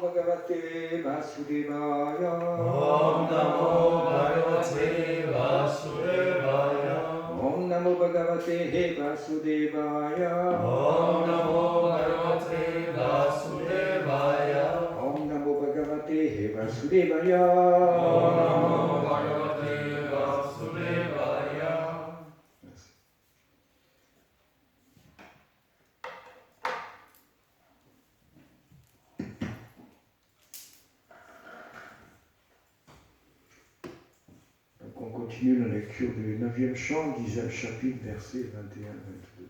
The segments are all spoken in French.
Bhagavate Vasudevaya. Om Namo Bhagavate Vasudevaya. Om Namo Bhagavate Vasudevaya. Om Namo Bhagavate Vasudevaya. Om Namo Bhagavate Vasudevaya. Om Namo Bhagavate Vasudevaya. Donc on continue la lecture du 9e chant, 10e chapitre, versets 21-22.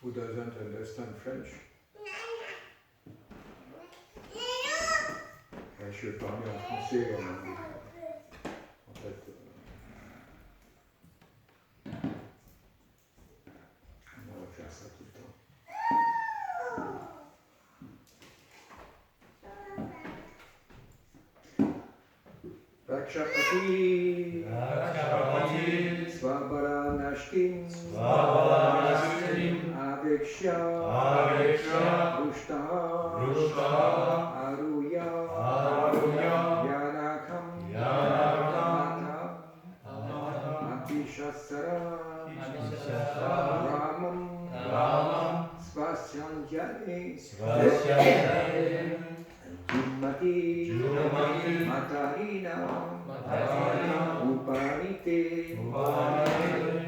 Who doesn't understand French? Je vais parler en français. En fait, on va faire ça tout le temps. Rakshapati, Rakshapati, Svabalanashtim, Svabalanashtim, Aveksha, Rushta, Aruya, Yanakam, Apishasara, Ramam, Svasyanjane, Jumati, Matarina, Upanite,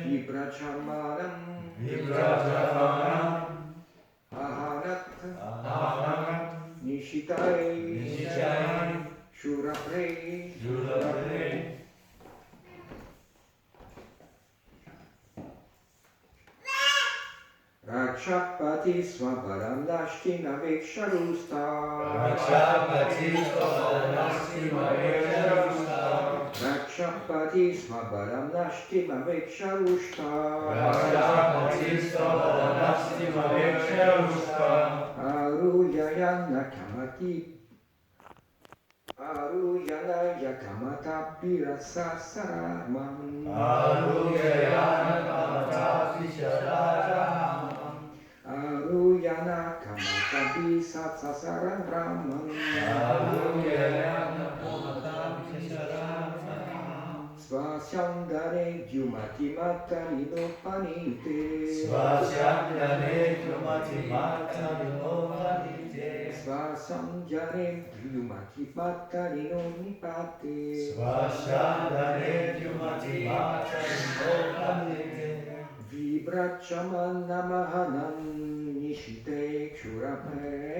Vibrachamanam, Ahanat, Nishitai, Shurapre, Rakshapati Swabaram Nashtim Aveksharusta. Rakshapati Swabalanashtim Aveksharusta. Rakshapati Swabaram Nashtim Aveksharusta. Rakshapati Swabalanashtim Aveksharusta. Aruyayana Kamati Aruyana Yakamata Pirasa Saramam. Aruyayana Kamata Pisharamam. Aruyana Kamata Pisasa Saramam. Aruyayana Kamata Pisharamam. Svasyandane Jumati Matarino Panite. Svasyandane Jumati Matarino Panite. Svasyandane Jumati Matarino Nipate. Svasyandane Jumati Matarino Panite. Vibrachamana Mahanam Nishite Kshurapre.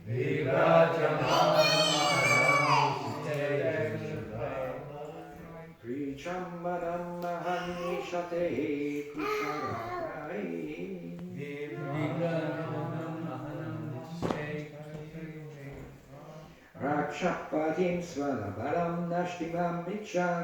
Vibrachamana Mahanam Nishite Kshurapre. Prichamanam Mahan Nishate Kshurapre. Vibrachamana Mahanam Nishite Kshurapre. Rakshapatim Svalabalam Nashtimam Vikshar.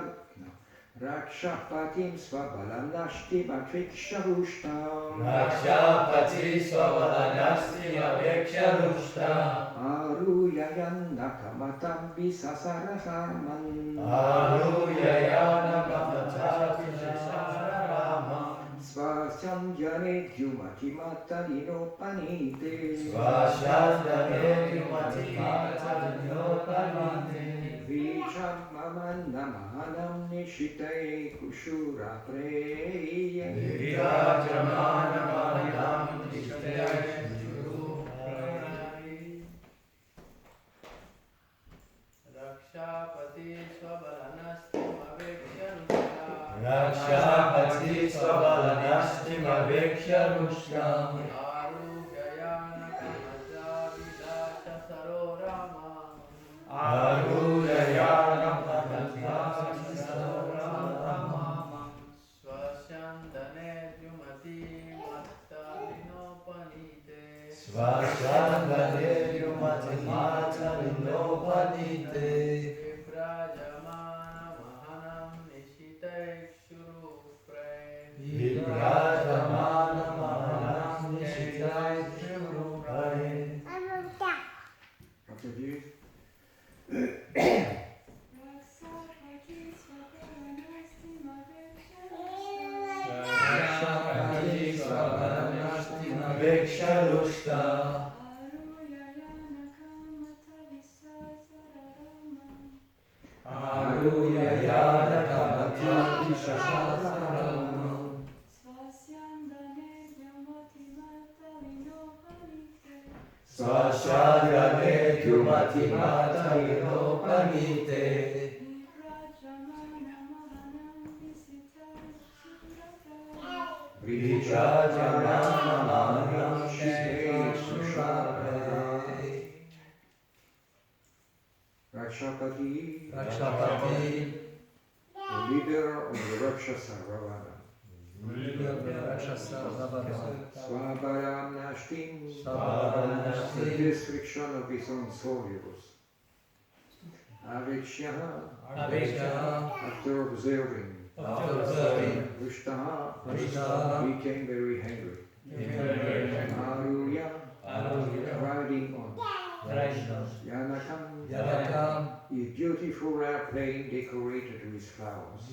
Rakshapatim Svabalam Nashtimam Viksharushtam. Rakshapati Svabalanashtim Aveksharushtam. Aruyayan Nakamatam Visasaraharman. Aruyayana Kamata Pisharamam. Svasyandane Jumati Matarino Panite. Svasyandane Jumati Matarino Panite. Vichamaman Namahanam Nishite Kushura Preya. Vibrachamana Mahanam Nishite Kshurapre. Rakshapati Svabalanashtim Aveksharushta. Rakshapati Svabalanashtim Aveksharushtam. Arujayana Kamata Vidasha Sarorama. Aruyayana Kamata Pisharamam. Svasyandane Jumati Matarino Panite. Svasyandane Jumati Matarino Panite. Vibrajamana Mahanam Nishite Kshurapre. Vibrajamana Mahanam Nishite Kshurapre. Entendu? Alleluia, Yana Kamati Shashasaram. Swashyandane Kyumati Matalino Panite. Vijajanam Shri Sushapare. Rakshapati, Rakshapati, the leader of the Rakshasa Ravana. Swabaram Nashtim, the destruction of his own soldiers. Avikshaha, after observing, Vrishtaha became very angry. Aruya, riding on. Yanakam, his beautiful airplane decorated with flowers.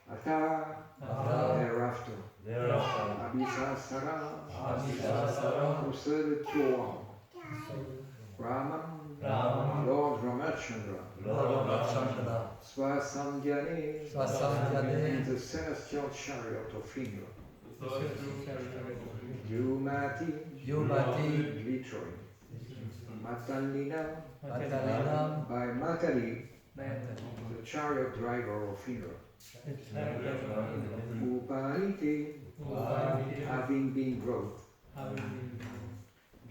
Ata, thereafter. Abhisasara, proceeded toward. Raman, Lord Ramachandra. Swasandhyane, in the celestial chariot of Indra. Yumati, glittering. Matalina, by Matali, the chariot driver of Indra. Upanite, having been brought.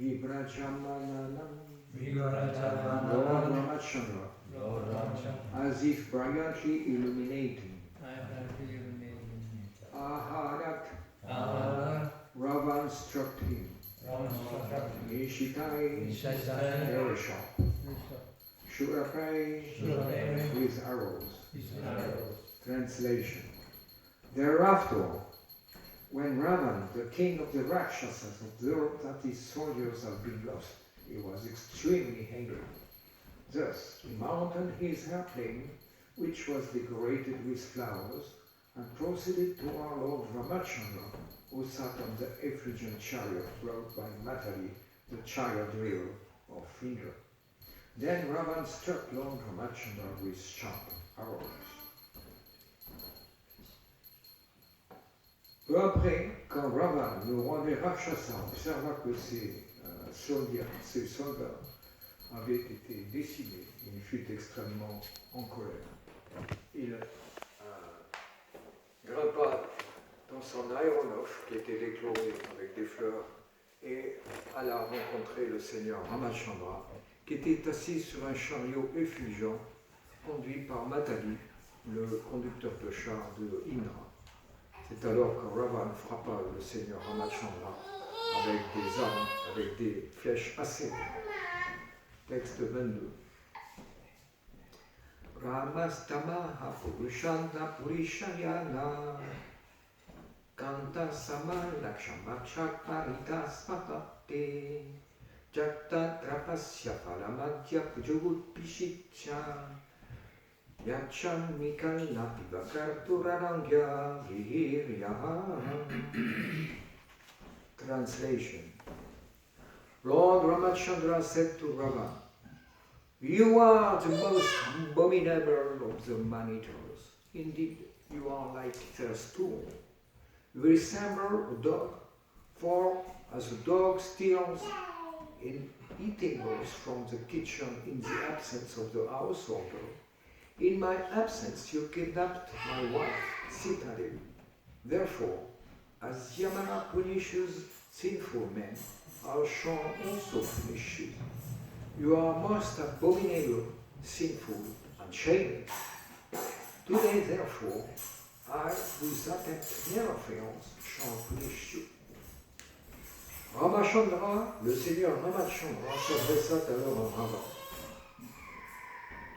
Vibrajamananam, Lord Ramachandra, as if brilliantly illuminating. Aharat, Ravan struck him. Nishitai, very sharp. Shurapai, with arrows. Translation. Thereafter, when Ravan, the king of the Rakshasas, observed that his soldiers had been lost, he was extremely angry. Thus, he mounted his airplane, which was decorated with flowers, and proceeded to our Lord Ramachandra, who sat on the effulgent chariot brought by Matali, the chariot driver of Indra. Then Ravan struck Lord Ramachandra with sharp arrows. Peu après, quand Ravan, le roi des Rakshasas, observa que ses soldats avaient été décimés, il fut extrêmement en colère. Il grimpa dans son aéronef qui était décoré avec des fleurs et alla rencontrer le seigneur Ramachandra qui était assis sur un chariot effulgent conduit par Matali, le conducteur de char de Indra. C'est alors que Ravan frappa le seigneur Ramachandra avec des armes, avec des flèches acérées. Texte 22. Ramastamaha Purushana Purishayana Kanta Sama Lakshamachak Paritas Papate Jakta Trapasya Palamadya Pujugut Pishicha Yachan Mikal Napivakarturarangya Vihiryaha. Translation. Lord Ramachandra said to Ravan, "You are the most abominable of the man-eaters. Indeed, you are like their stool. You resemble a dog, for as a dog steals in eatables from the kitchen in the absence of the householder, in my absence you kidnapped my wife, Sitadevi. Therefore, as Yamana punishes sinful men, I shall also punish you. You are most abominable, sinful, and shameless. Today, therefore, I, whose attempt never fails, shall punish you." Ramachandra, le seigneur Ramachandra, s'adressa alors à Ravan.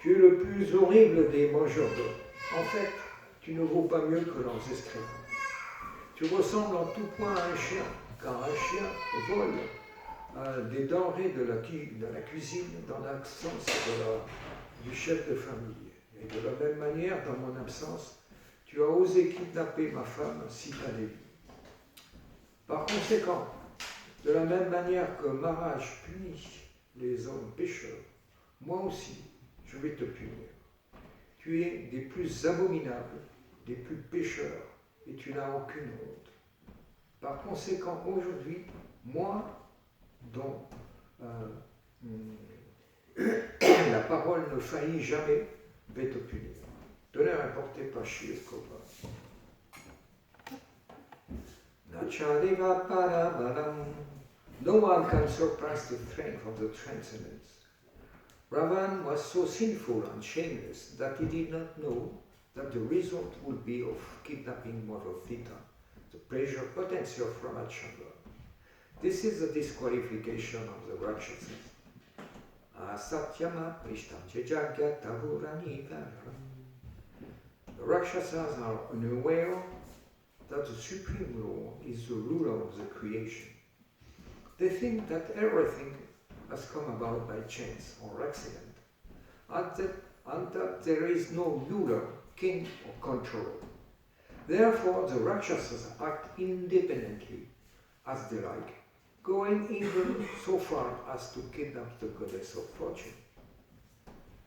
Tu es le plus horrible des mangeurs d'or. En fait, tu ne vaux pas mieux que leurs esclaves. Tu ressembles en tout point à un chien, car un chien vole des denrées de la cuisine dans l'absence du chef de famille. Et de la même manière, dans mon absence, tu as osé kidnapper ma femme, Sitadevi. Par conséquent, de la même manière que Maharaj punit les hommes pécheurs, moi aussi, je vais te punir. Tu es des plus abominables, des plus pécheurs, et tu n'as aucune honte. Par conséquent, aujourd'hui, moi, dont la parole ne faillit jamais, vais te punir. Donner rapporté par Shirkova. Nachariva Paravaram. No one can surpass the strength of the transcendence. Ravan was so sinful and shameless that he did not know that the result would be of kidnapping Mother Sita, the pleasure potency of Ramachandra. This is the disqualification of the Rakshasas. Asatyama prishtam jajagya tahurani varam. The Rakshasas are unaware that the Supreme Lord is the ruler of the creation. They think that everything has come about by chance or accident, and that there is no ruler, king, or controller. Therefore, the Rakshasas act independently as they like, going even so far as to kidnap the goddess of fortune.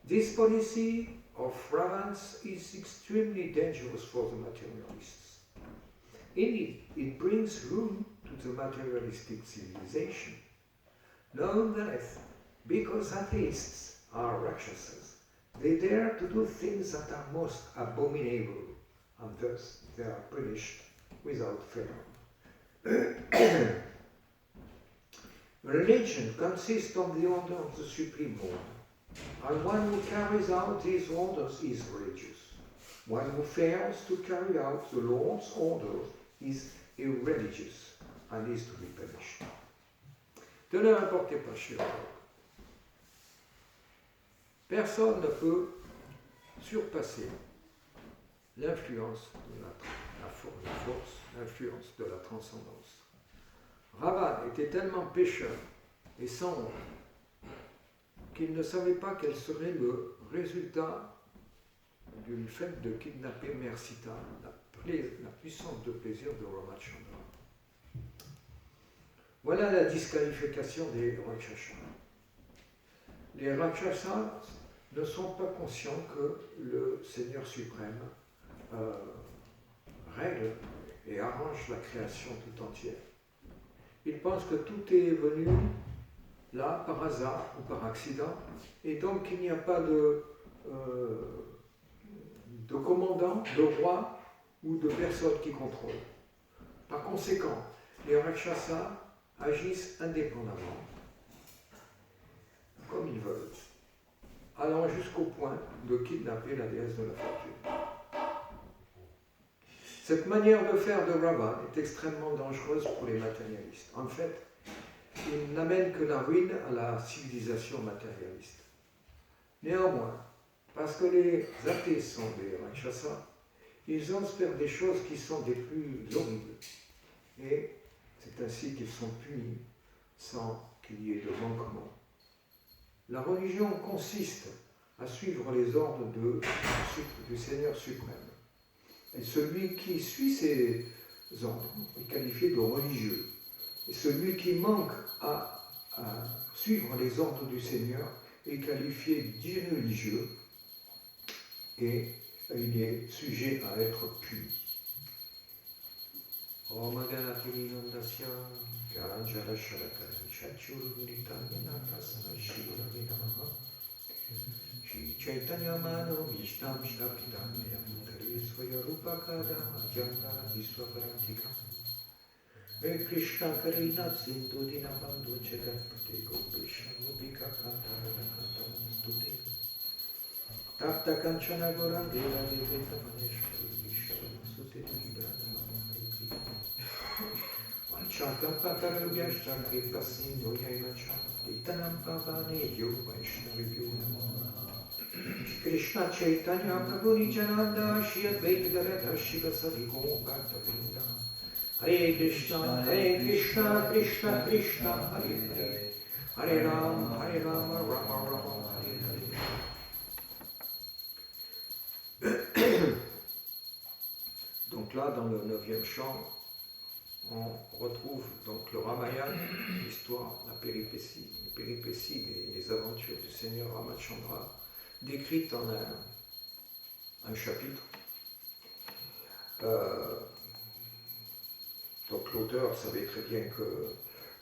This policy of Ravan's is extremely dangerous for the materialists. Indeed, it brings ruin to the materialistic civilization. Nonetheless, because atheists are Rakshasas, they dare to do things that are most abominable, and thus they are punished without fail. Religion consists of the order of the Supreme Lord, and one who carries out these orders is religious. One who fails to carry out the Lord's orders is irreligious and is to be punished. De ne rapportez pas chez personne ne peut surpasser l'influence de la force, l'influence de la transcendance. Ravan était tellement pécheur et sans honte qu'il ne savait pas quel serait le résultat du fait de kidnapper Mère Sita, la puissance de plaisir de Ramachandra. Voilà la disqualification des Rakshasas. Les Rakshasas ne sont pas conscients que le Seigneur suprême règle et arrange la création tout entière. Ils pensent que tout est venu là par hasard ou par accident, et donc il n'y a pas de commandant, de roi ou de personne qui contrôle. Par conséquent, les Rakshasas agissent indépendamment, comme ils veulent, allant jusqu'au point de kidnapper la déesse de la fortune. Cette manière de faire de Ravan est extrêmement dangereuse pour les matérialistes. En fait, il n'amène que la ruine à la civilisation matérialiste. Néanmoins, parce que les athées sont des Rakshasas, ils osent faire des choses qui sont des plus horribles. Et c'est ainsi qu'ils sont punis sans qu'il y ait de manquement. La religion consiste à suivre les ordres du Seigneur suprême. Et celui qui suit ces ordres est qualifié de religieux. Et celui qui manque à suivre les ordres du Seigneur est qualifié d'irreligieux et il est sujet à être puni. Om Ganapinandasya Garanjara Sharakara Chachuru Vinitanyanatasana Shivana Vinamaha Shri Chaitanya Mano Vishtam Shtapidanya Mutare Swayarupakara Ajanta Viswavarantika Hare Krishna Karina Sindhu Dinabandhu Jagatpate Gopesha Gopika Kantara Kantara Stute Tapta Kanchana Gorandeva Deveta Maneshwari Vishwara Sute Vibrana Chakam Pataravya Shakri Pasindo Yaivacha Itanam Pavane Yo Vaishnavibhyo Namo Krishna Chaitanya Prabhu Nityananda Shri Advaita Gadadhar Shiva Sari Gaur Bhakta Vrinda Hare Krishna Krishna Krishna Hare Hare Hare Rama Rama Rama Hare Hare. Donc là, dans le 9e chant, on retrouve donc le Ramayana, l'histoire, les péripéties, les aventures du Seigneur Ramachandra, décrites en un chapitre. Donc l'auteur savait très bien que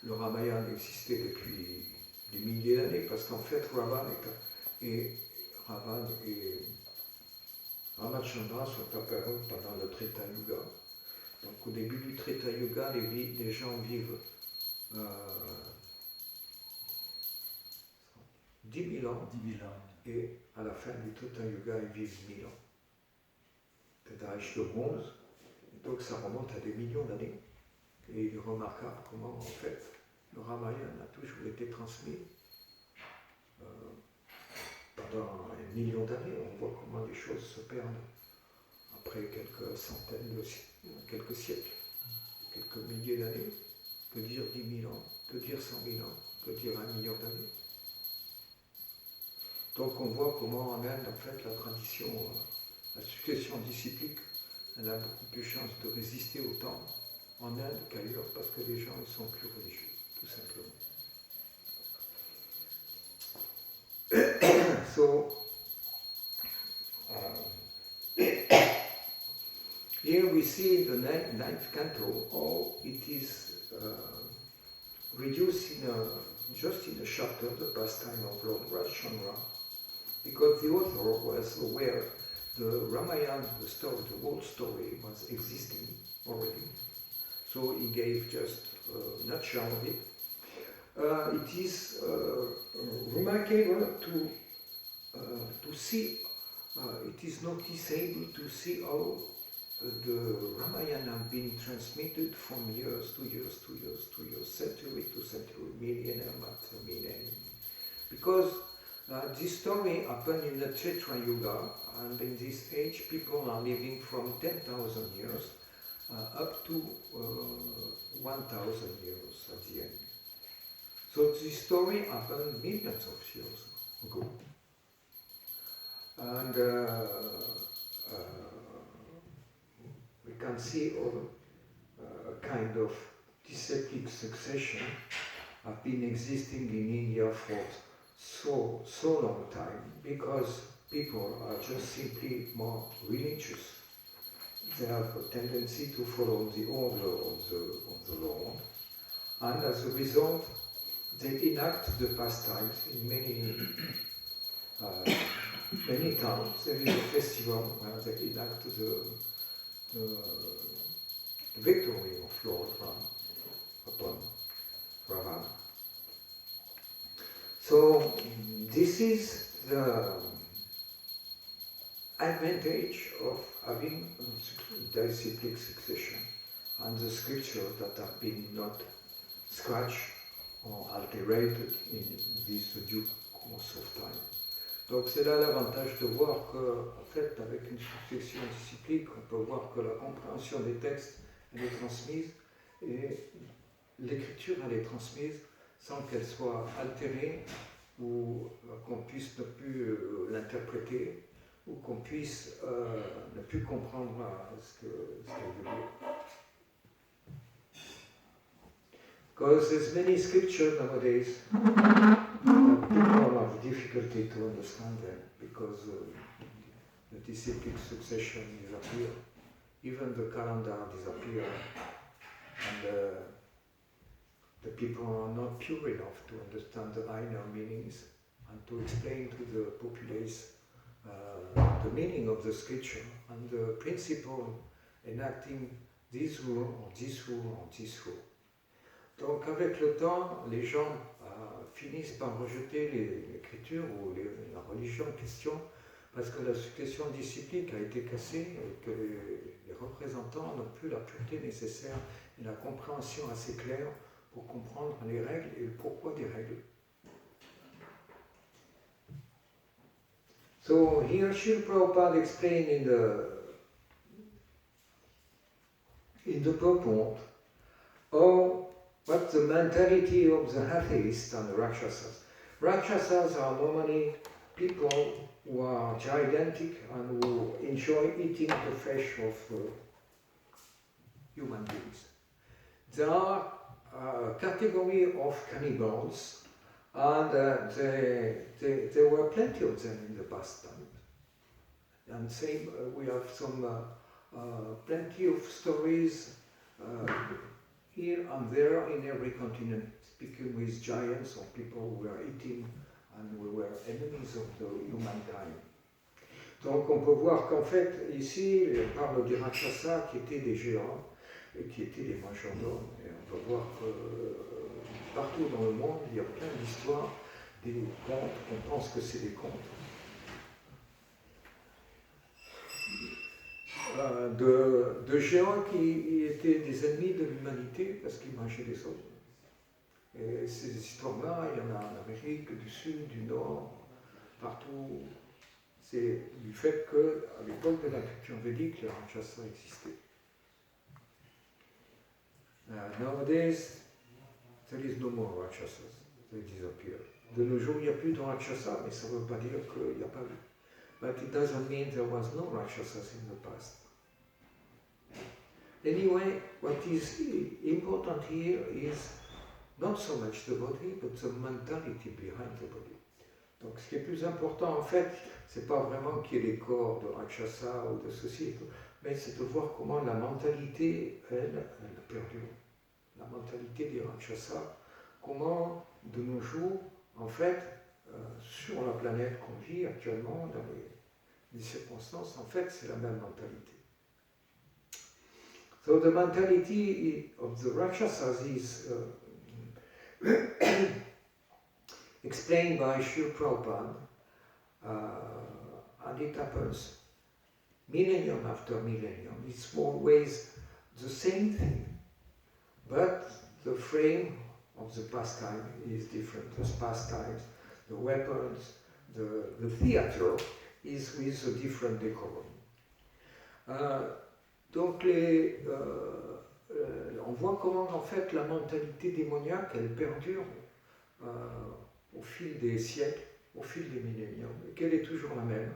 le Ramayana existait depuis des milliers d'années, parce qu'en fait Ravan et Ramachandra sont apparus pendant le Treta Yuga. Donc au début du Treta Yuga, les gens vivent 10 000 ans, et à la fin du Treta Yuga, ils vivent 1000 ans. C'est un âge de bronze, donc ça remonte à des millions d'années. Et il est remarquable comment, en fait, le Ramayana a toujours été transmis pendant un million d'années. On voit comment les choses se perdent après quelques centaines quelques siècles, quelques milliers d'années. Que dire 10 000 ans, que dire 100 000 ans, que dire 1 million d'années. Donc on voit comment en Inde, en fait, la tradition, la succession disciplique, elle a beaucoup plus de chances de résister au temps en Inde qu'ailleurs, parce que les gens ils sont plus religieux, tout simplement. So, here we see in the ninth canto how it is reduced just in a chapter, the pastime of Lord Rajchandra, because the author was aware the Ramayana, the story, the whole story was existing already. So he gave just a nutshell of it. It is remarkable to see, it is noticeable to see how the Ramayana been transmitted from years to years to years to years, century to century, millennium after millennium. Because this story happened in the Treta Yuga, and in this age people are living from 10,000 years up to 1,000 years at the end. So this story happened millions of years ago. And we can see a kind of disciplic succession have been existing in India for so long time, because people are just simply more religious. They have a tendency to follow the order of the Lord, and as a result, they enact the pastimes in many towns. There is a festival where they enact the victory of Lord Ram upon Ravan. So this is the advantage of having a disciplic succession, and the scriptures that have been not scratched or alterated in this due course of time. Donc c'est là l'avantage de voir que, en fait, avec une succession disciplique, on peut voir que la compréhension des textes elle est transmise, et l'écriture elle est transmise sans qu'elle soit altérée, ou qu'on puisse ne plus l'interpréter, ou qu'on puisse ne plus comprendre ce qu'elle veut dire. Because there's many scriptures nowadays, people have difficulty to understand them, because the disciplic succession disappear, even the calendar disappear, and the people are not pure enough to understand the inner meanings and to explain to the populace the meaning of the scripture and the principle enacting this rule or this rule or this rule. Donc avec le temps, les gens finissent par rejeter l'écriture ou la religion en question, parce que la succession disciplique a été cassée et que les représentants n'ont plus la pureté nécessaire et la compréhension assez claire pour comprendre les règles et le pourquoi des règles. So here Srila Prabhupada explained in the purport what's the mentality of the atheists and the Rakshasas. Rakshasas are normally people who are gigantic and who enjoy eating the flesh of human beings. there are a category of cannibals, and there were plenty of them in the past time. And same, we have some plenty of stories here and there in every continent, speaking with giants or people who were eating and we were enemies of the humankind. Donc on peut voir qu'en fait, ici, on parle des Rakshasa qui étaient des géants et qui étaient des mangeurs d'hommes. Et on peut voir que partout dans le monde, il y a plein d'histoires, des contes, on pense que c'est des contes. De géants qui étaient des ennemis de l'humanité parce qu'ils mangeaient des autres. Et ces histoires-là, il y en a en Amérique du Sud, du Nord, partout. C'est du fait qu'à l'époque de la culture védique, les Rakshasa existaient. Nowadays, there is no more Rakshasas. They disappear. De nos jours, il n'y a plus de Rakshasa, mais ça ne veut pas dire qu'il n'y a pas eu. But it doesn't mean there was no Rakshasas in the past. Anyway, what is important here is not so much the body, but the mentality behind the body. Donc ce qui est plus important en fait, c'est pas vraiment qu'il y ait des corps de Rakshasa ou de ceci, mais c'est de voir comment la mentalité, elle perdure. La mentalité des Rakshasa, comment de nos jours, en fait, sur la planète qu'on vit actuellement, dans les circonstances, en fait, c'est la même mentalité. So the mentality of the Rakshasas is explained by Srila Prabhupada, and it happens millennium after millennium. It's always the same thing, but the frame of the pastime is different. The pastimes, the weapons, the theater is with a different decorum. Donc on voit comment en fait la mentalité démoniaque elle perdure au fil des siècles, au fil des milléniums, et qu'elle est toujours la même.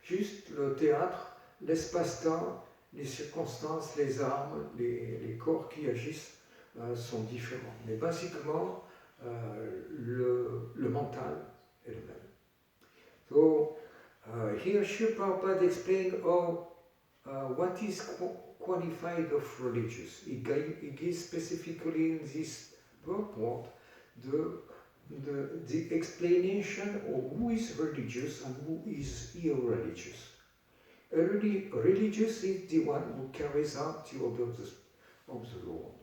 Juste le théâtre, l'espace-temps, les circonstances, les armes, les corps qui agissent sont différents. Mais basiquement, le mental est le même. So, here Srila Prabhupada explained what is qualified of religious. He gives specifically in this purport the explanation of who is religious and who is irreligious. A religious is the one who carries out the orders of the Lord,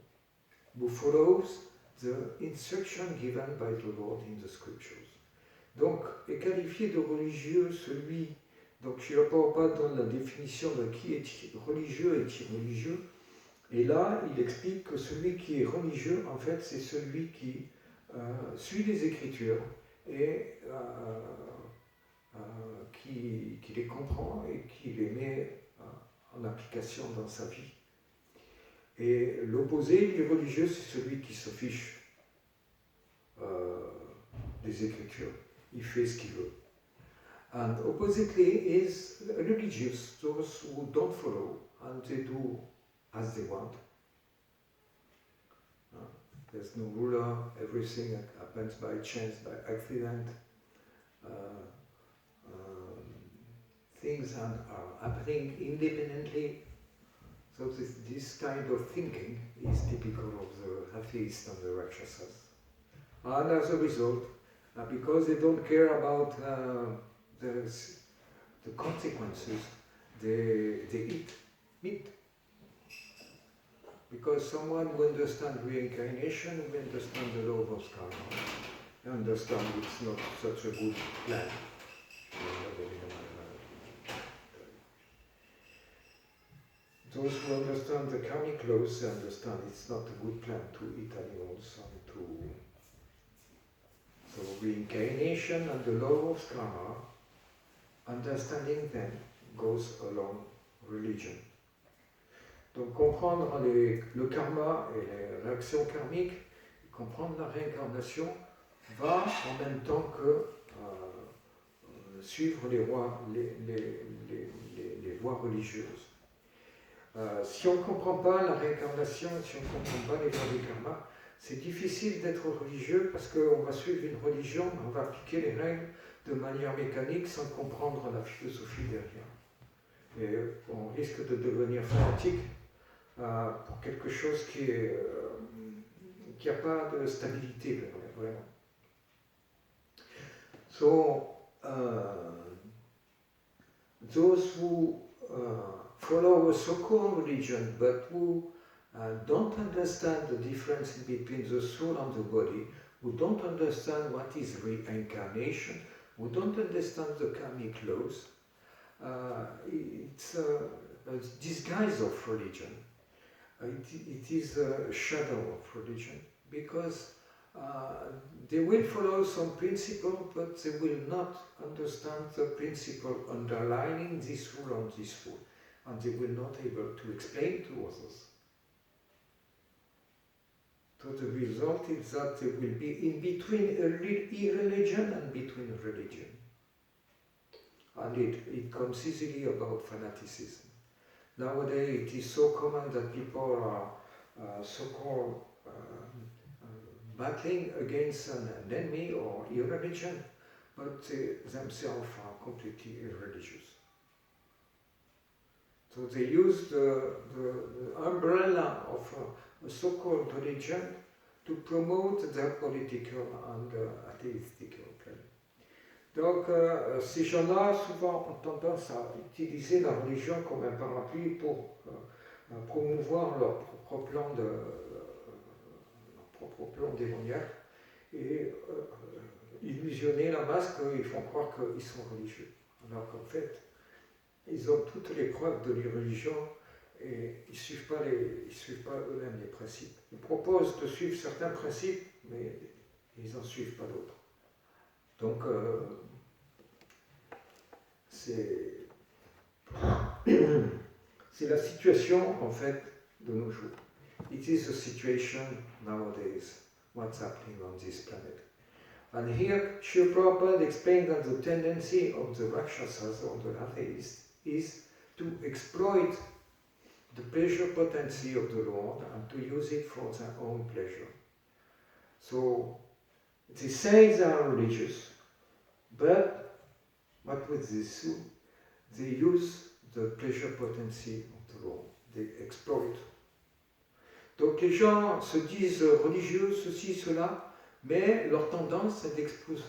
who follows the instruction given by the Lord in the scriptures. Donc, est qualifié de religieux celui. Donc, Srila Prabhupada donne la définition de qui est religieux et irreligieux. Et là, il explique que celui qui est religieux, en fait, c'est celui qui suit les Écritures et qui les comprend et qui les met en application dans sa vie. Et l'opposé, l'irreligieux, c'est celui qui se fiche des Écritures. Il fait ce qu'il veut. And oppositely is religious, those who don't follow and they do as they want. There's no ruler, everything happens by chance, by accident. Things are happening independently. So this kind of thinking is typical of the atheists and the Rakshasas. And as a result, because they don't care about the consequences, they eat meat. Because someone who understands reincarnation, who understands the law of karma, they understand it's not such a good plan. Those who understand the karmic laws, they understand it's not a good plan to eat animals and to. So reincarnation and the law of karma, understanding them goes along religion. Donc comprendre le karma et les réactions karmiques, comprendre la réincarnation, va en même temps que suivre les voies religieuses. Si on ne comprend pas la réincarnation, si on ne comprend pas les lois du karma, c'est difficile d'être religieux parce qu'on va suivre une religion, on va appliquer les règles de manière mécanique sans comprendre la philosophie derrière. Et on risque de devenir fanatique pour quelque chose qui n'a pas de stabilité, vraiment. So, those who follow a so-called religion but who don't understand the difference between the soul and the body, who don't understand what is reincarnation, who don't understand the karmic laws, it's a disguise of religion. It is a shadow of religion because they will follow some principle, but they will not understand the principle underlying this rule and this rule, and they will not be able to explain to others. So the result is that they will be in between irreligion and between religion. And it comes easily about fanaticism. Nowadays it is so common that people are so-called battling against an enemy or irreligion, but they themselves are completely irreligious. So they use the umbrella of a so-called religion to promote their political and atheistical plan. Donc, ces gens-là, souvent, ont tendance à utiliser la religion comme un parapluie pour promouvoir leur propre plan démoniaque et illusionner la masse qu'ils font croire qu'ils sont religieux. Alors qu'en fait, ils ont toutes les preuves de l'irreligion et ils ne suivent pas eux-mêmes les principes. Ils proposent de suivre certains principes, mais ils n'en suivent pas d'autres. Donc, c'est la situation, en fait, de nos jours. It is the situation nowadays, what's happening on this planet. And here, Srila Prabhupada explained that the tendency of the Rakshasas, or the atheists, is to exploit the pleasure potency of the Lord and to use it for their own pleasure. So, they say they are religious, but what would they do? They use the pleasure potency of the Lord. They exploit. Donc les gens se disent religieux, ceci, cela, mais leur tendance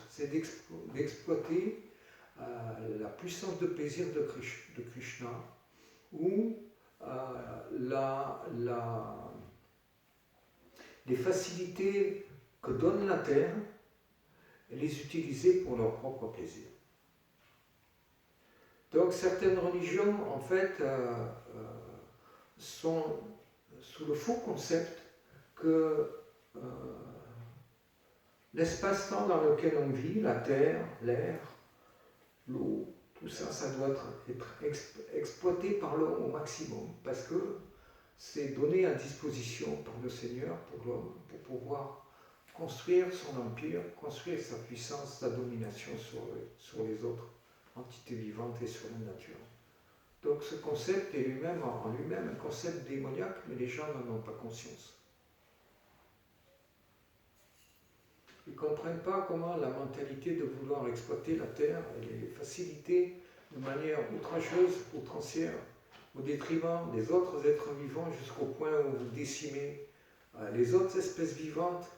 c'est d'exploiter la puissance de plaisir de Krishna ou les facilités que donne la terre et les utiliser pour leur propre plaisir. Donc certaines religions, en fait, sont sous le faux concept que l'espace-temps dans lequel on vit, la terre, l'air, l'eau, tout ça, ça doit être exploité par l'homme au maximum, parce que c'est donné à disposition par le Seigneur pour l'homme, pour pouvoir construire son empire, construire sa puissance, sa domination sur les autres entités vivantes et sur la nature. Donc ce concept est en lui-même un concept démoniaque, mais les gens n'en ont pas conscience. Ils ne comprennent pas comment la mentalité de vouloir exploiter la terre et les faciliter de manière outrageuse, outrancière, au détriment des autres êtres vivants jusqu'au point où vous décimez les autres espèces vivantes,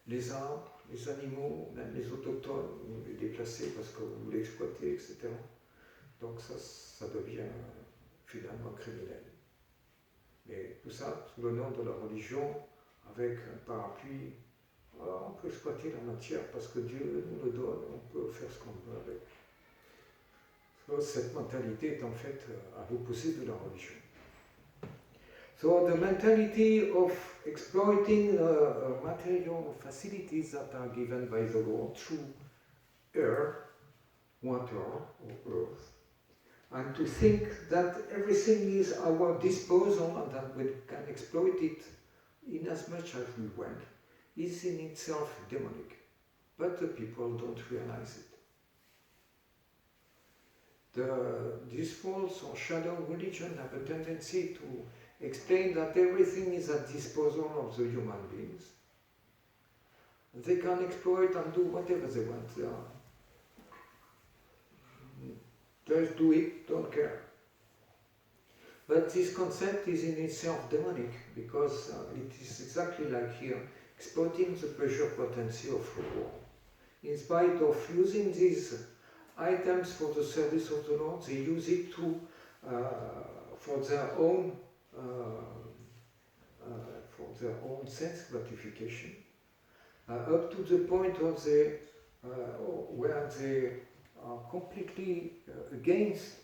les arbres, les animaux, même les autochtones, vous les déplacez parce que vous voulez exploiter, etc. Donc ça devient finalement criminel. Mais tout ça sous le nom de la religion, avec un parapluie. Alors, on peut exploiter la matière parce que Dieu nous le donne, on peut faire ce qu'on veut avec. So, cette mentalité est en fait à l'opposé de la religion. So the mentality of exploiting material facilities that are given by the Lord through air, water or earth, and to think that everything is at our disposal and that we can exploit it in as much as we want, is in itself demonic, but the people don't realize it. These false or shadow religion have a tendency to explain that everything is at disposal of the human beings. They can exploit and do whatever they want. Just do it, don't care. But this concept is in itself demonic, because it is exactly like here, exploiting the pleasure potency of war. In spite of using these items for the service of the Lord, they use it to for their own sense gratification, up to the point of where they are completely against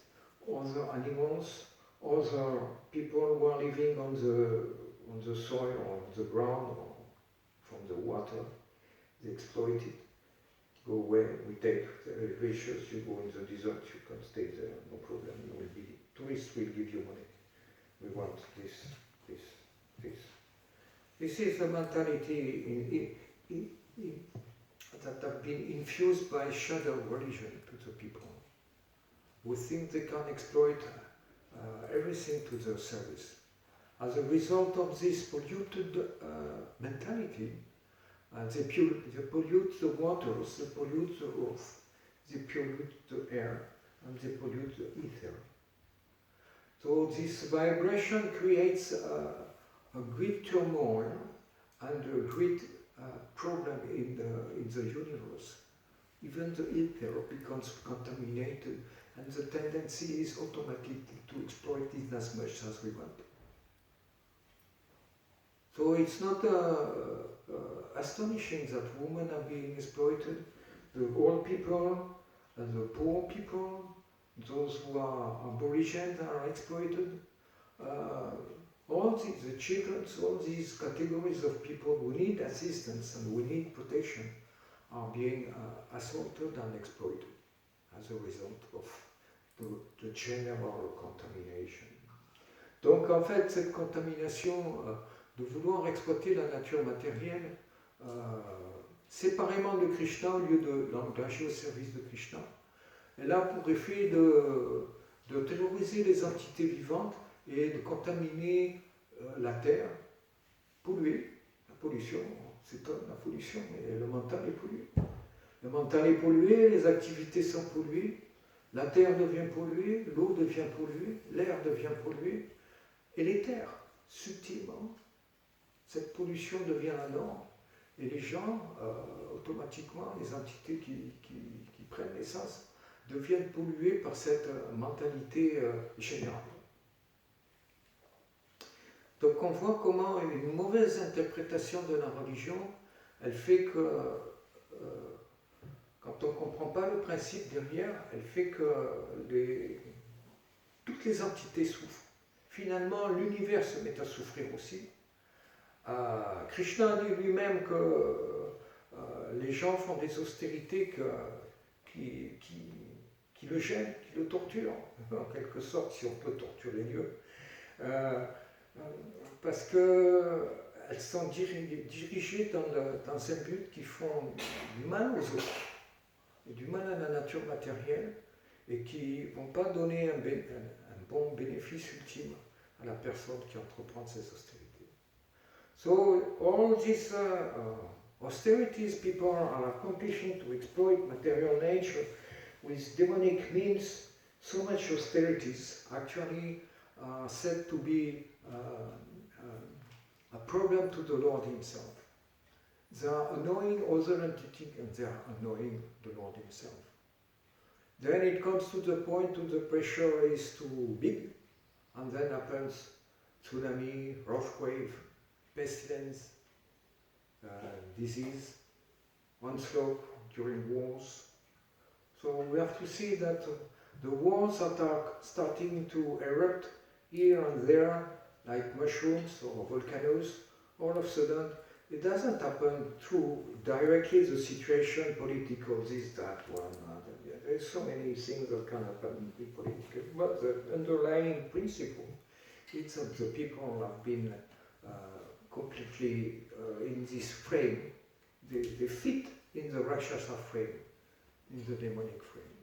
other animals, other people who are living on the soil or on the ground or from the water. They exploit it. Go away, we take the elevations, you go in the desert, you can stay there, no problem, tourists will give you money. We want this. This is the mentality that have been infused by shadow religion to the people, who think they can exploit everything to their service. As a result of this polluted mentality, they pollute the waters, they pollute the earth, they pollute the air, and they pollute the ether. So this vibration creates a great turmoil and a great problem in the universe. Even the ether becomes contaminated, and the tendency is automatically to exploit it as much as we want. So it's not astonishing that women are being exploited, the old people, and the poor people, those who are aborigines are exploited. All the children, all these categories of people who need assistance and who need protection are being assaulted and exploited as a result of the general contamination. Donc en fait, cette contamination de vouloir exploiter la nature matérielle séparément de Krishna au lieu de l'engager au service de Krishna, elle a pour effet de terroriser les entités vivantes et de contaminer la terre, polluer, la pollution, c'est la pollution, et le mental est pollué. Le mental est pollué, les activités sont polluées, la terre devient polluée, l'eau devient polluée, l'air devient pollué, et les terres, subtilement, cette pollution devient la norme, et les gens, automatiquement, les entités qui prennent naissance, deviennent pollués par cette mentalité générale. Donc on voit comment une mauvaise interprétation de la religion, elle fait que, quand on ne comprend pas le principe derrière, elle fait que toutes les entités souffrent. Finalement, l'univers se met à souffrir aussi. Krishna dit lui-même que les gens font des austérités qui le gênent, qui le torturent, en quelque sorte, si on peut torturer Dieu. Parce qu'elles sont dirigées dans un but qui font du mal aux autres, et du mal à la nature matérielle, et qui ne vont pas donner un bon bénéfice ultime à la personne qui entreprend ces austérités. So all these austerities people are accomplishing to exploit material nature with demonic means, so much austerities actually are said to be a problem to the Lord himself. They are annoying other entities and they are annoying the Lord himself. Then it comes to the point when the pressure is too big, and then happens tsunami, earthquake, pestilence, disease, onslaught during wars. So we have to see that the wars that are starting to erupt here and there, like mushrooms or volcanoes, all of a sudden, it doesn't happen through directly the situation, political, this, that, one, there's so many things that can happen with political, but the underlying principle is that the people have been completely in this frame, they fit in the Rakshasa frame, in the demonic frame.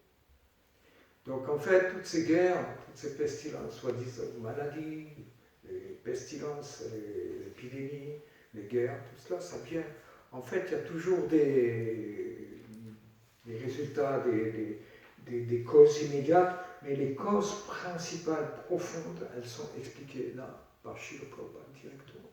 Donc en fait, toutes ces guerres, toutes ces pestilences, soi-disant maladies, les pestilences, les épidémies, les guerres, tout cela, ça vient. En fait, il y a toujours des résultats, des causes immédiates, mais les causes principales, profondes, elles sont expliquées là, par Srila Prabhupada directement.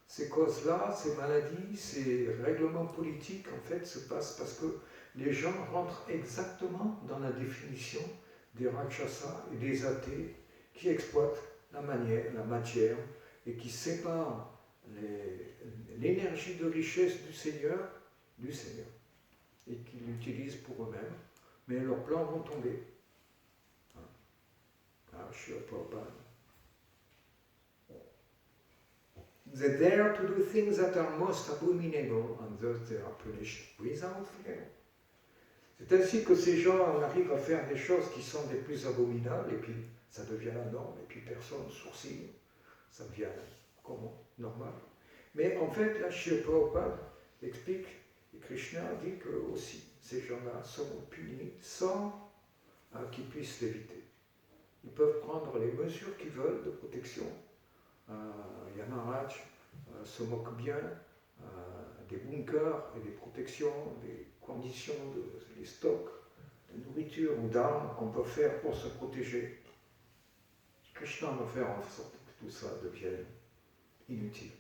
Ces causes-là, ces maladies, ces règlements politiques, en fait, se passent parce que les gens rentrent exactement dans la définition des rakshasas et des athées qui exploitent la matière et qui séparent l'énergie de richesse du Seigneur, et qui l'utilisent pour eux-mêmes, mais leurs plans vont tomber. Srila Prabhupada. They dare to do things that are most abominable, and thus they are punished without fail. C'est ainsi que ces gens arrivent à faire des choses qui sont les plus abominables, et puis ça devient la norme, et puis personne sourcille, ça devient normal. Mais en fait, là, Srila Prabhupada explique, et Krishna dit que aussi, ces gens-là sont punis sans qu'ils puissent l'éviter. Ils peuvent prendre les mesures qu'ils veulent de protection. Yamaraj se moque bien des bunkers et des protections, des conditions, des stocks de nourriture ou d'armes qu'on peut faire pour se protéger. Krishna va faire en sorte que tout ça devienne inutile.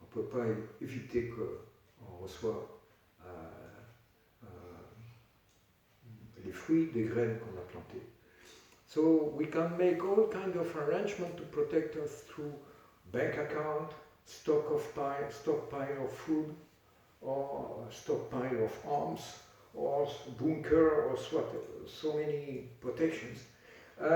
On ne peut pas éviter qu'on reçoive les fruits des graines qu'on a plantées. So we can make all kinds of arrangements to protect us through bank account, stockpile of food, or stockpile of arms, or bunker, or so many protections. They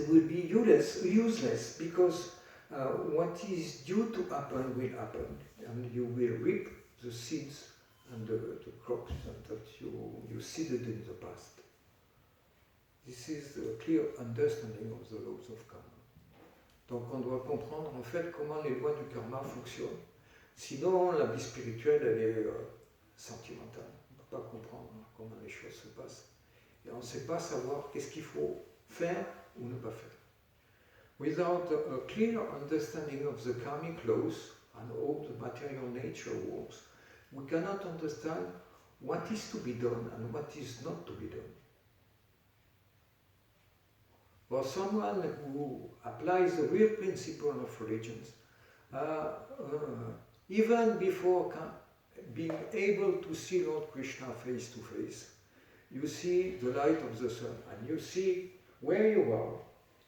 will be useless because what is due to happen will happen, and you will reap the seeds and the crops that you seeded in the past. This is a clear understanding of the laws of karma. Donc on doit comprendre en fait comment les lois du karma fonctionnent. Sinon, la vie spirituelle, elle est sentimentale. On ne peut pas comprendre comment les choses se passent. Et on ne sait pas savoir qu'est-ce qu'il faut faire ou ne pas faire. Without a clear understanding of the karmic laws and all the material nature works, we cannot understand what is to be done and what is not to be done. For someone who applies the real principle of religions, even before being able to see Lord Krishna face to face, you see the light of the sun, and you see where you are,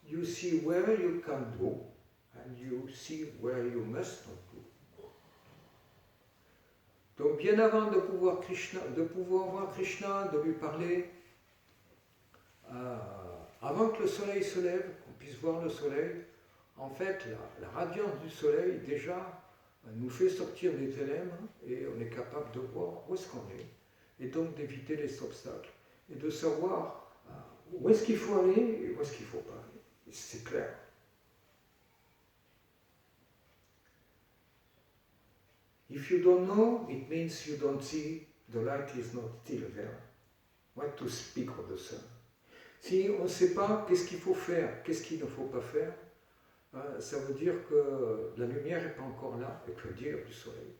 you see where you can go, and you see where you must not go. Donc bien avant de pouvoir voir Krishna, de lui parler, avant que le soleil se lève, qu'on puisse voir le soleil, en fait, la radiance du soleil, déjà, nous fait sortir des ténèbres et on est capable de voir où est-ce qu'on est, et donc d'éviter les obstacles, et de savoir où est-ce qu'il faut aller et où est-ce qu'il ne faut pas aller. Et c'est clair. If you don't know, it means you don't see, the light is not still there. What to speak of the sun? Si on ne sait pas qu'est-ce qu'il faut faire, qu'est-ce qu'il ne faut pas faire, ça veut dire que la lumière n'est pas encore là, et que le dire du soleil.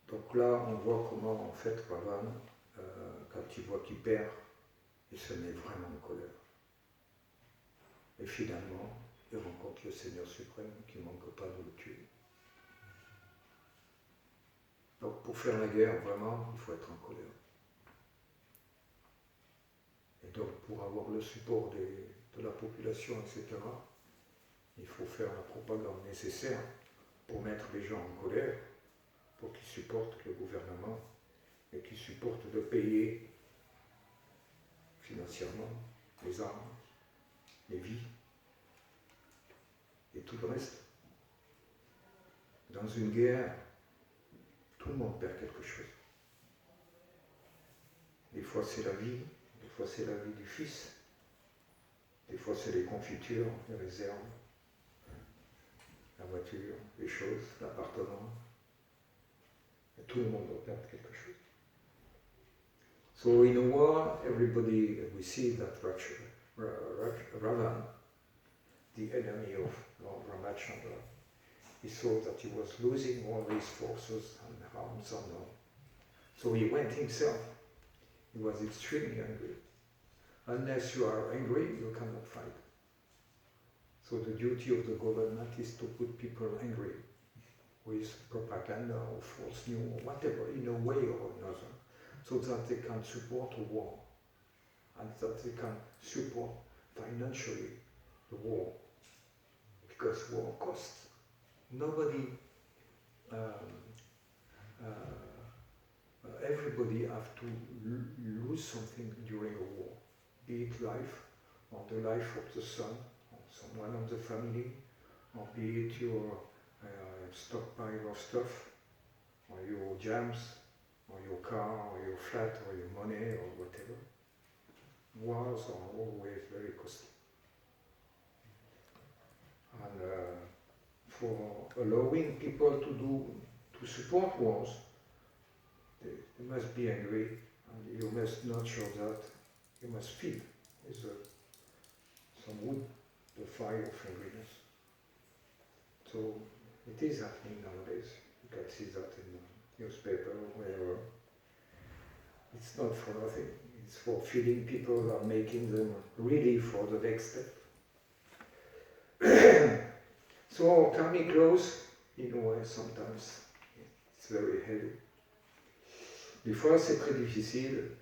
Donc là, on voit comment, en fait, Ravan, quand il voit qu'il perd, il se met vraiment en colère. Et finalement, il rencontre le Seigneur suprême qui ne manque pas de le tuer. Donc pour faire la guerre, vraiment, il faut être en colère. Et donc pour avoir le support de la population, etc., il faut faire la propagande nécessaire pour mettre les gens en colère, pour qu'ils supportent le gouvernement et qu'ils supportent de payer financièrement les armes, les vies et tout le reste. Dans une guerre, Tout le monde perd quelque chose. Des fois c'est la vie, des fois c'est la vie du fils, des fois c'est les confitures, les réserves, la voiture, les choses, l'appartement. Et tout le monde doit perdre quelque chose. So in a war, everybody, we see that Ravan, the enemy of Lord Ramachandra, he saw that he was losing all his forces and arms and all. So he went himself. He was extremely angry. Unless you are angry, you cannot fight. So the duty of the government is to put people angry with propaganda or false news or whatever, in a way or another, so that they can support a war and that they can support financially the war, because war costs. Nobody, everybody have to lose something during a war, be it life, or the life of the son, or someone of the family, or be it your stockpile of stuff, or your jams, or your car, or your flat, or your money, or whatever. Wars are always very costly. And for allowing people to support wars, they must be angry, and you must nurture that. You must feed with some wood the fire of angriness. So it is happening nowadays. You can see that in the newspaper or wherever. It's not for nothing. It's for feeding people and making them ready for the next step. So karmic laws, in a way, sometimes it's very heavy. Des fois, c'est très difficile.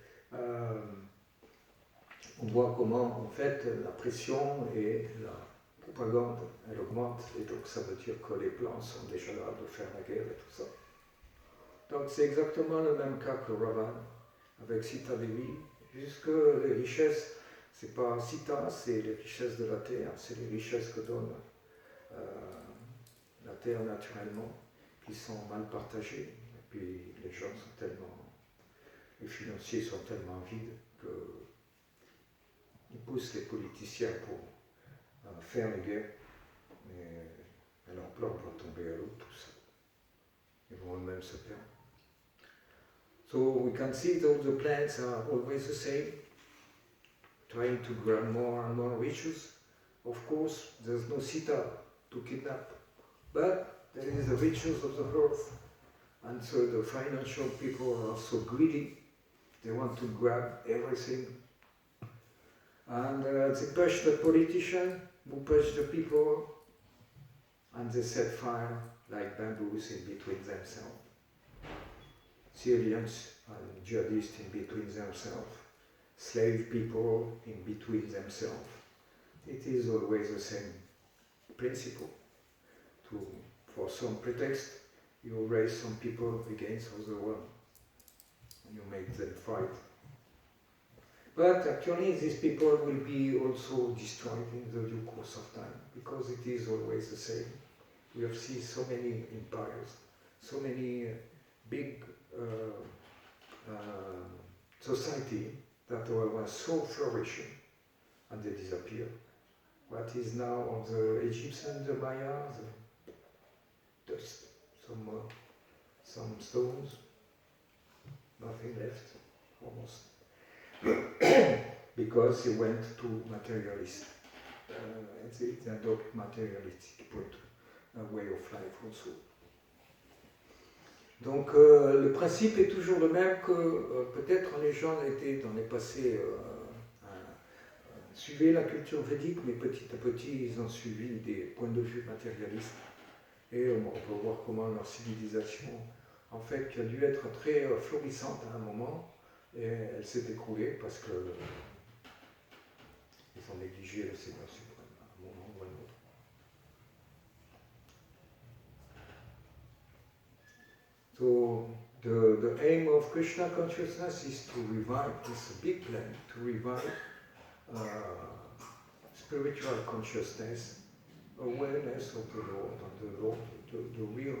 On voit comment, en fait, la pression et la propagande, elle augmente, et donc ça veut dire que les plans sont déjà là de faire la guerre et tout ça. Donc c'est exactement le même cas que Ravan, avec Sita Devi, puisque les richesses, c'est pas Sita, c'est les richesses de la terre, c'est les richesses que donne la terre naturellement, qui sont mal partagées, et puis les gens sont tellement, les financiers sont tellement vides que ils poussent les politiciens pour faire les guerres, mais leur plan va tomber à l'eau, tout ça. Ils vont eux-mêmes se perdre. So we can see that the plans are always the same, trying to grab more and more riches. Of course, there's no Sita to kidnap, but there is the riches of the earth, and so the financial people are so greedy, they want to grab everything. And they push the politician, who push the people, and they set fire like bamboos in between themselves. Syrians and jihadists in between themselves, slave people in between themselves. It is always the same principle. For some pretext, you raise some people against other one, and you make them fight. But actually, these people will be also destroyed in the due course of time, because it is always the same. We have seen so many empires, so many big society that were so flourishing, and they disappear. What is now on the Egyptians, the Maya, the dust, some stones, nothing left, almost. Because he went to materialist. They adopt materialistic way of life also. Donc le principe est toujours le même que peut-être les gens étaient dans les passés suivaient la culture védique, mais petit à petit ils ont suivi des points de vue matérialistes. Et on peut voir comment leur civilisation, en fait, qui a dû être très florissante à un moment, et elle s'est écroulée parce que ils ont négligé le Seigneur suprême à un moment ou à un autre. So the aim of Krishna consciousness is to revive this big plan, to revive spiritual consciousness, awareness of the Lord, and the Lord, the real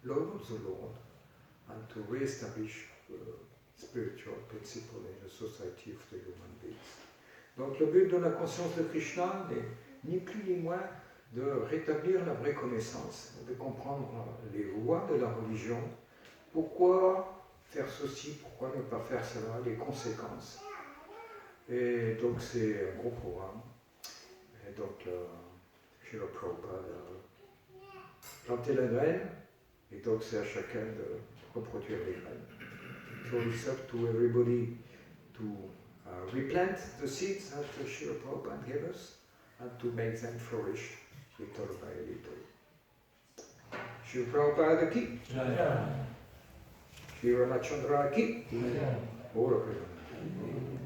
love of the Lord and to re-establish spiritual principle in the society of the human beings. Donc le but de la conscience de Krishna n'est ni plus ni moins de rétablir la vraie connaissance, de comprendre les lois de la religion, pourquoi faire ceci, pourquoi ne pas faire cela, les conséquences. Et donc c'est un gros programme. Et donc Srila Prabhupada a planté la graine, et donc c'est à chacun de reproduire les graines. So it's up to everybody to replant the seeds that Srila Prabhupada gave us and to make them flourish little by little. Srila Prabhupada ki, Srila Ramachandra ki, Ora Prabhupada.